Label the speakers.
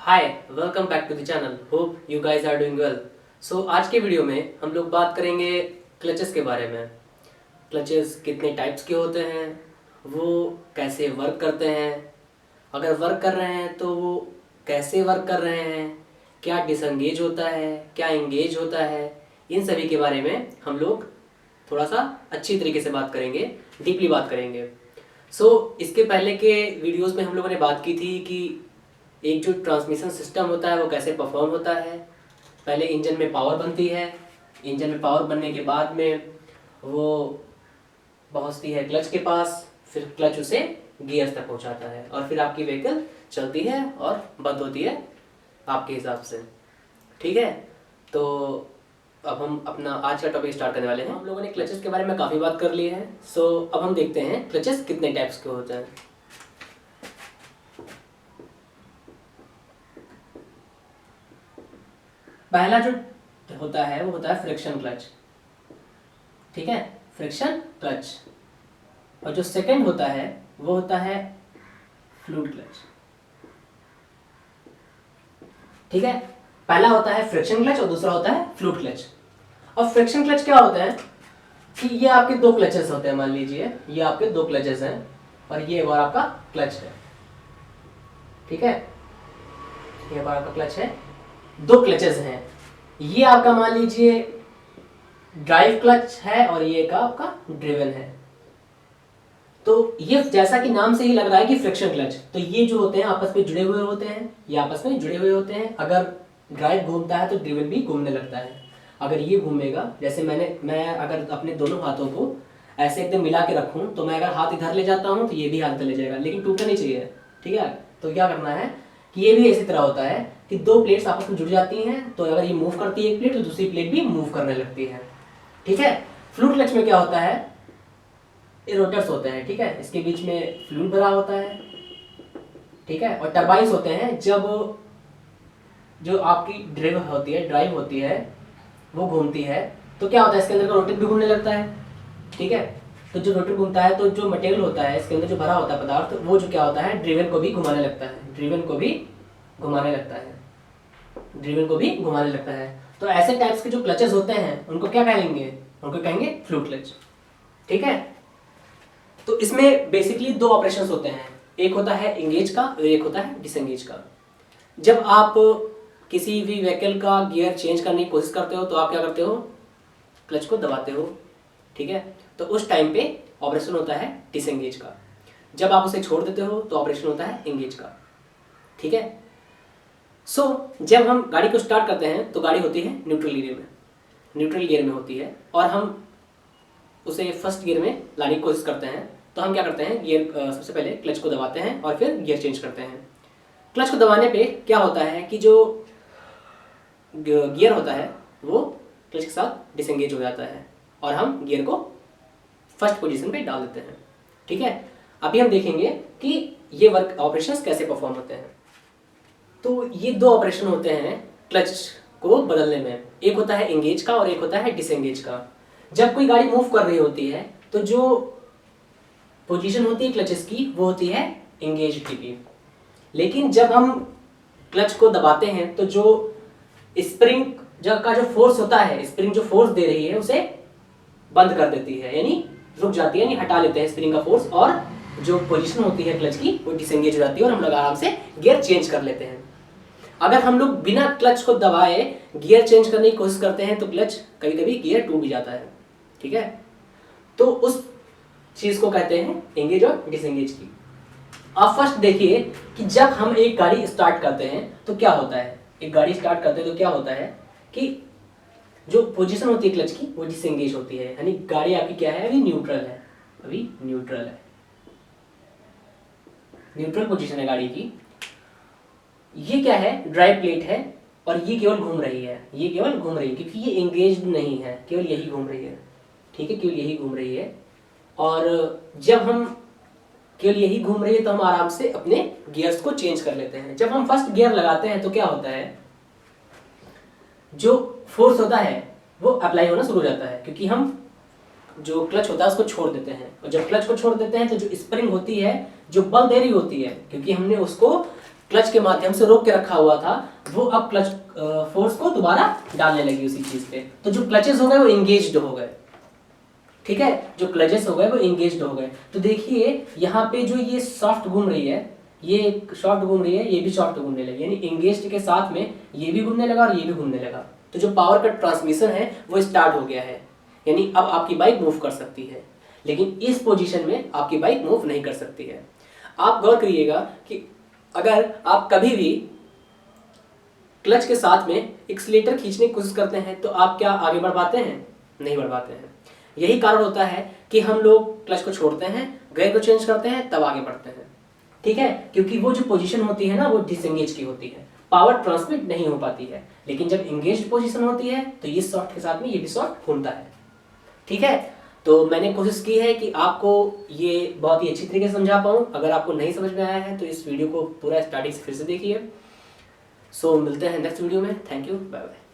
Speaker 1: Hi, welcome back to the channel. Hope you guys are doing well. So आज के video में हम लोग बात करेंगे क्लचेस के बारे में। क्लचेस कितने टाइप्स के होते हैं, वो कैसे वर्क करते हैं, अगर वर्क कर रहे हैं तो वो कैसे वर्क कर रहे हैं, क्या डिसएंगेज होता है, क्या एंगेज होता है, इन सभी के बारे में हम लोग थोड़ा सा अच्छी तरीके से बात करेंगे, डीपली बात करेंगे। इसके पहले के वीडियोस में हम लोगों ने बात की थी कि एक जो ट्रांसमिशन सिस्टम होता है वो कैसे परफॉर्म होता है। पहले इंजन में पावर बनती है, इंजन में पावर बनने के बाद में वो पहुंचती है क्लच के पास, फिर क्लच उसे गियर्स तक पहुंचाता है और फिर आपकी व्हीकल चलती है और बंद होती है आपके हिसाब से। ठीक है, तो अब हम अपना आज का टॉपिक स्टार्ट करने वाले हैं। हम लोगों ने क्लचेस के बारे में काफ़ी बात कर ली है। अब हम देखते हैं क्लचेस कितने टाइप्स के होते हैं। पहला जो होता है वो होता है फ्रिक्शन क्लच। ठीक है, फ्रिक्शन क्लच। और जो सेकंड होता है वो होता है फ्लूइड क्लच। ठीक है, पहला होता है फ्रिक्शन क्लच और दूसरा होता है फ्लूइड क्लच। और फ्रिक्शन क्लच क्या होता है कि ये आपके दो क्लचेस होते हैं। मान लीजिए ये आपके दो क्लचेस हैं और ये बार आपका क्लच है। ठीक है, ये बार आपका क्लच है, दो क्लचेस हैं। ये आपका मान लीजिए ड्राइव क्लच है और ये का आपका ड्रिवन है। तो ये जैसा कि नाम से ही लग रहा है कि फ्रिक्शन क्लच, तो ये जो होते हैं आपस में जुड़े हुए होते हैं, ये आपस में जुड़े हुए होते हैं। अगर ड्राइव घूमता है तो ड्रिवन भी घूमने लगता है। अगर ये घूमेगा, जैसे मैं अगर अपने दोनों हाथों को ऐसे एकदम मिला के रखूं तो मैं अगर हाथ इधर ले जाता हूं तो ये भी हाथ इधर ले जाएगा, लेकिन टूटना नहीं चाहिए। ठीक है, तो क्या करना है कि ये भी इसी तरह होता है कि दो प्लेट्स आपस में जुड़ जाती हैं, तो अगर ये मूव करती है एक प्लेट तो दूसरी प्लेट भी मूव करने लगती है। ठीक है, फ्लूइड क्लच में क्या होता है, ये रोटर्स होते हैं। ठीक है, इसके बीच में फ्लूइड भरा होता है। ठीक है, और टर्बाइंस होते हैं। जब जो आपकी ड्राइव होती है वो घूमती है तो क्या होता है, इसके अंदर का रोटर भी घूमने लगता है। ठीक है, तो जो रोटर घूमता है तो जो मटेरियल होता है इसके अंदर जो भरा होता है पदार्थ, वो जो क्या होता है ड्रिवन को भी घुमाने लगता है, ड्रिवन को भी घुमाने लगता है, ड्रिवन को भी घुमाने लगता है। तो ऐसे टाइप्स के जो क्लचेस होते हैं उनको क्या कहेंगे, उनको कहेंगे फ्लूइड क्लच। ठीक है, तो इसमें बेसिकली दो ऑपरेशंस होते हैं, एक होता है एंगेज का और एक होता है डिसएंगेज का। जब आप किसी भी व्हीकल का गियर चेंज करने की कोशिश करते हो तो आप क्या करते हो, क्लच को दबाते हो। ठीक है, तो उस टाइम पे ऑपरेशन होता है डिसएंगेज का। जब आप उसे छोड़ देते हो तो ऑपरेशन होता है एंगेज का। ठीक है, जब हम गाड़ी को स्टार्ट करते हैं तो गाड़ी होती है न्यूट्रल गियर में होती है और हम उसे फर्स्ट गियर में लाने की कोशिश करते हैं। तो हम क्या करते हैं, गियर सबसे पहले क्लच को दबाते हैं और फिर गियर चेंज करते हैं। क्लच को दबाने पे क्या होता है कि जो गियर होता है वो क्लच के साथ डिसएंगेज हो जाता है और हम गियर को फर्स्ट पोजीशन पे डाल देते हैं। ठीक है, अभी हम देखेंगे कि ये वर्क ऑपरेशंस कैसे परफॉर्म होते हैं। तो ये दो ऑपरेशन होते हैं क्लच को बदलने में, एक होता है एंगेज का और एक होता है डिसएंगेज का। जब कोई गाड़ी मूव कर रही होती है तो जो पोजीशन होती है क्लचेस की वो होती है एंगेज की, लेकिन जब हम क्लच को दबाते हैं तो जो स्प्रिंग का जो फोर्स होता है, स्प्रिंग जो फोर्स दे रही है उसे बंद कर देती है, यानी रुक जाती है, यानी हटा लेते हैं स्प्रिंग का फोर्स, और जो पोजीशन होती है क्लच की वो डिसएंगेज हो जाती है और हम लोग आराम से गियर चेंज कर लेते हैं। अगर हम लोग बिना क्लच को दबाए गियर चेंज करने की कोशिश करते हैं तो क्लच कभी कभी गियर टूट भी जाता है। ठीक है, तो उस चीज को कहते हैं एंगेज और डिसएंगेज की। अब फर्स्ट देखिए कि जब हम एक गाड़ी स्टार्ट करते हैं तो क्या होता है, एक गाड़ी स्टार्ट करते हैं तो क्या होता है कि जो पोजीशन होती है क्लच की वो डिसएंगेज होती है, यानी गाड़ी आपकी क्या है, अभी न्यूट्रल है, अभी न्यूट्रल है, न्यूट्रल पोजीशन है गाड़ी की। ये क्या है, ड्राइव प्लेट है और ये केवल घूम रही है, ये केवल घूम रही है क्योंकि ये एंगेज्ड नहीं है, केवल यही घूम रही है। ठीक है, केवल यही घूम रही है और जब हम केवल यही घूम रही है तो हम आराम से अपने गियर्स को चेंज कर लेते हैं। जब हम फर्स्ट गियर लगाते हैं तो क्या होता है, जो फोर्स होता है वो अप्लाई होना शुरू हो जाता है क्योंकि हम जो क्लच होता है उसको छोड़ देते हैं, और जब क्लच को छोड़ देते हैं तो जो स्प्रिंग होती है जो बल दे रही होती है, क्योंकि हमने उसको क्लच के माध्यम से रोक के रखा हुआ था वो अब क्लच फोर्स को दोबारा डालने लगी उसी चीज पे। तो जो क्लचेस हो गए वो इंगेज्ड हो गए, ठीक है, जो क्लचेस हो गए वो इंगेज्ड हो गए। तो देखिए यहाँ पे जो ये सॉफ्ट घूम रही है, ये सॉफ्ट घूम रही है, ये भी सॉफ्ट घूमने लगी, यानी इंगेज्ड के साथ में ये भी घूमने लगा और ये भी घूमने लगा। तो जो पावर का ट्रांसमिशन है वो स्टार्ट हो गया है, यानी अब आपकी बाइक मूव कर सकती है। लेकिन इस पोजीशन में आपकी बाइक मूव नहीं कर सकती है। आप गौर करिएगा कि अगर आप कभी भी क्लच के साथ में एक्सीलेटर खींचने की कोशिश करते हैं तो आप क्या आगे बढ़ पाते हैं? नहीं बढ़ पाते हैं। यही कारण होता है कि हम लोग क्लच को छोड़ते हैं, गियर को चेंज करते हैं, तब आगे बढ़ते हैं, ठीक है, क्योंकि वो जो पोजीशन होती है ना वो डिसएंगेज की होती है, पावर ट्रांसमिट नहीं हो पाती है। लेकिन जब एंगेज्ड पोजीशन होती है तो ये शॉर्ट के साथ में ये भी शॉर्ट घूमता है, ठीक है। तो मैंने कोशिश की है कि आपको ये बहुत ही अच्छी तरीके से समझा पाऊँ। अगर आपको नहीं समझ में आया है तो इस वीडियो को पूरा स्टार्टिंग से फिर से देखिए। सो मिलते हैं नेक्स्ट वीडियो में। Thank you, bye bye.